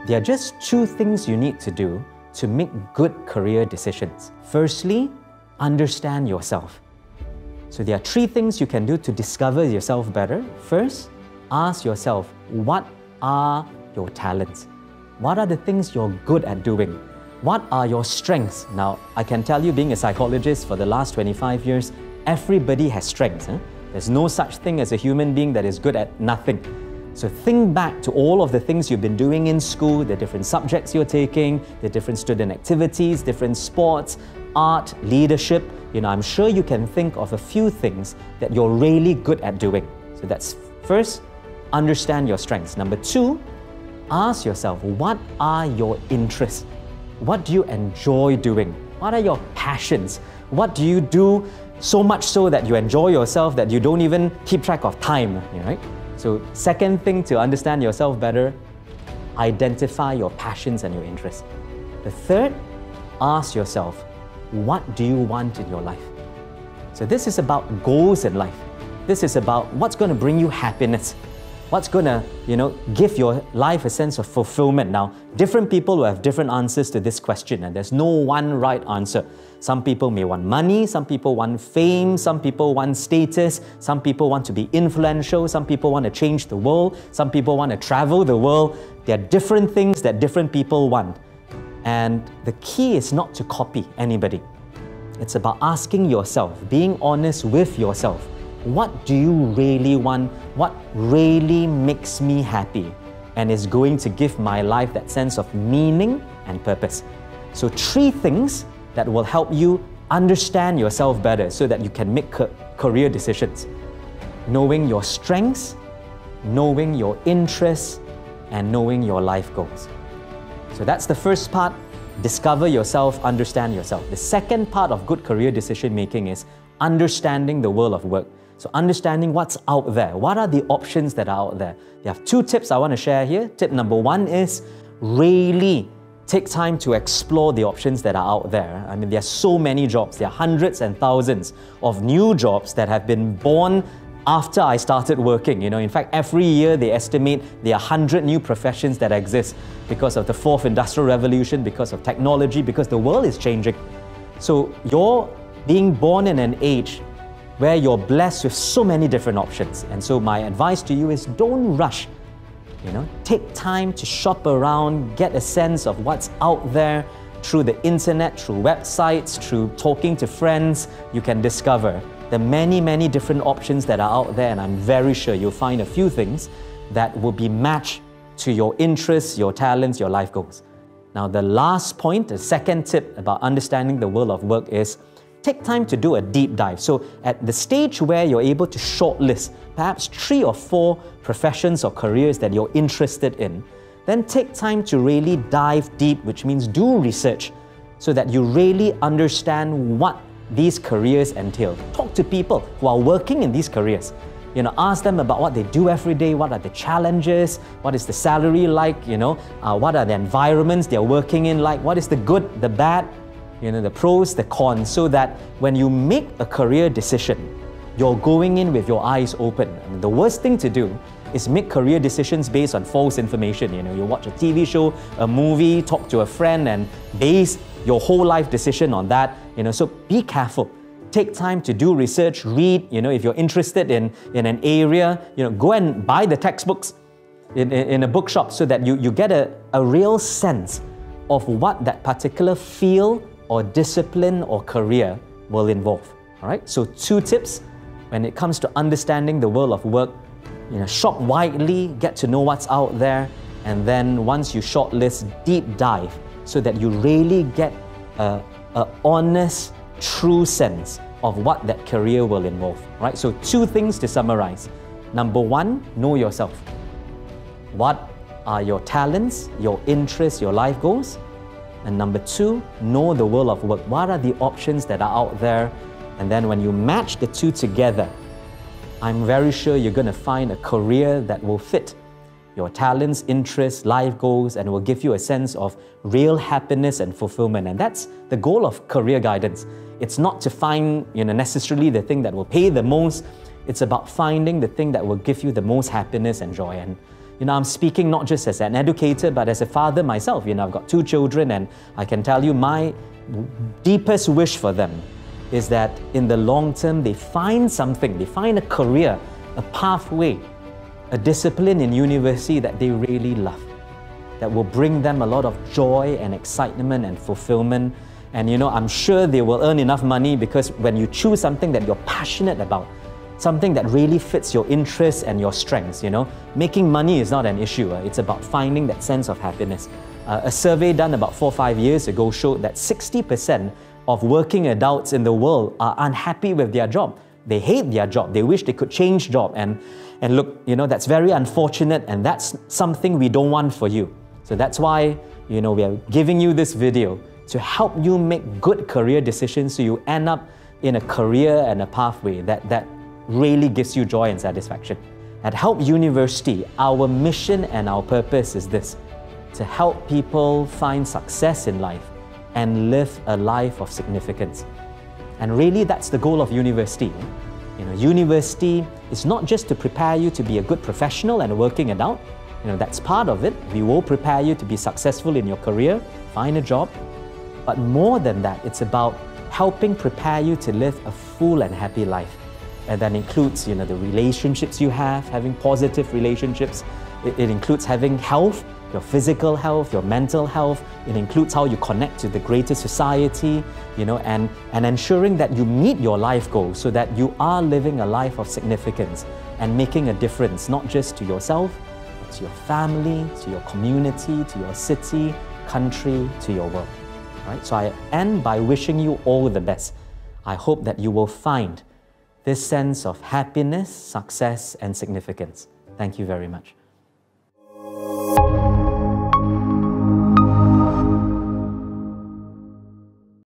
There are just two things you need to do to make good career decisions. Firstly, understand yourself. So there are three things you can do to discover yourself better. First, ask yourself, what are your talents? What are the things you're good at doing? What are your strengths? Now, I can tell you, being a psychologist for the last 25 years, everybody has strengths. There's no such thing as a human being that is good at nothing. So think back to all of the things you've been doing in school, the different subjects you're taking, the different student activities, different sports, art, leadership. I'm sure you can think of a few things that you're really good at doing. So that's first, understand your strengths. Number two, ask yourself, what are your interests? What do you enjoy doing? What are your passions? What do you do so much so that you enjoy yourself that you don't even keep track of time, right? So second thing to understand yourself better, identify your passions and your interests. The third, ask yourself, what do you want in your life? So this is about goals in life. This is about what's going to bring you happiness. What's going to, give your life a sense of fulfillment. Now, different people will have different answers to this question, and there's no one right answer. Some people may want money, some people want fame, some people want status, some people want to be influential, some people want to change the world, some people want to travel the world. There are different things that different people want. And the key is not to copy anybody. It's about asking yourself, being honest with yourself. What do you really want? What really makes me happy and is going to give my life that sense of meaning and purpose? So three things that will help you understand yourself better so that you can make career decisions. Knowing your strengths, knowing your interests, and knowing your life goals. So that's the first part. Discover yourself, understand yourself. The second part of good career decision making is understanding the world of work. So understanding what's out there. What are the options that are out there? There are two tips I want to share here. Tip number one is really take time to explore the options that are out there. I mean, there are so many jobs. There are hundreds and thousands of new jobs that have been born after I started working. In fact, every year they estimate there are 100 new professions that exist because of the fourth industrial revolution, because of technology, because the world is changing. So you're being born in an age where you're blessed with so many different options. And so my advice to you is don't rush. Take time to shop around, get a sense of what's out there. Through the internet, through websites, through talking to friends, you can discover the many, many different options that are out there, and I'm very sure you'll find a few things that will be matched to your interests, your talents, your life goals. Now, the last point, the second tip about understanding the world of work is take time to do a deep dive. So at the stage where you're able to shortlist perhaps 3 or 4 professions or careers that you're interested in, then take time to really dive deep, which means do research so that you really understand what these careers entail. Talk to people who are working in these careers. Ask them about what they do every day, what are the challenges, what is the salary like, what are the environments they're working in like, what is the good, the bad, the pros, the cons, so that when you make a career decision, you're going in with your eyes open. The worst thing to do is make career decisions based on false information. You watch a TV show, a movie, talk to a friend, and base your whole life decision on that. So be careful. Take time to do research, read. If you're interested in an area, go and buy the textbooks in a bookshop so that you get a real sense of what that particular field or discipline or career will involve. All right. So 2 tips when it comes to understanding the world of work. Shop widely, get to know what's out there, and then once you shortlist, deep dive so that you really get a honest, true sense of what that career will involve. Right? So 2 things to summarize. Number 1, know yourself. What are your talents, your interests, your life goals? And number 2, know the world of work. What are the options that are out there? And then when you match the 2 together, I'm very sure you're going to find a career that will fit your talents, interests, life goals, and will give you a sense of real happiness and fulfillment. And that's the goal of career guidance. It's not to find necessarily the thing that will pay the most. It's about finding the thing that will give you the most happiness and joy. And I'm speaking not just as an educator, but as a father myself. I've got 2 children, and I can tell you my deepest wish for them is that in the long term, they find something, they find a career, a pathway, a discipline in university that they really love, that will bring them a lot of joy and excitement and fulfillment. And I'm sure they will earn enough money, because when you choose something that you're passionate about, something that really fits your interests and your strengths, making money is not an issue. It's about finding that sense of happiness. A survey done about 4 or 5 years ago showed that 60% of working adults in the world are unhappy with their job. They hate their job. They wish they could change job. And look, that's very unfortunate, and that's something we don't want for you. So that's why, we are giving you this video to help you make good career decisions, so you end up in a career and a pathway that really gives you joy and satisfaction. At Help University, our mission and our purpose is this: to help people find success in life and live a life of significance. And really, that's the goal of university. University is not just to prepare you to be a good professional and a working adult. That's part of it. We will prepare you to be successful in your career, find a job. But more than that, it's about helping prepare you to live a full and happy life. And that includes, the relationships you have, having positive relationships. It includes having health, your physical health, your mental health. It includes how you connect to the greater society, and ensuring that you meet your life goals, so that you are living a life of significance and making a difference, not just to yourself, but to your family, to your community, to your city, country, to your world. Right? So I end by wishing you all the best. I hope that you will find this sense of happiness, success, and significance. Thank you very much.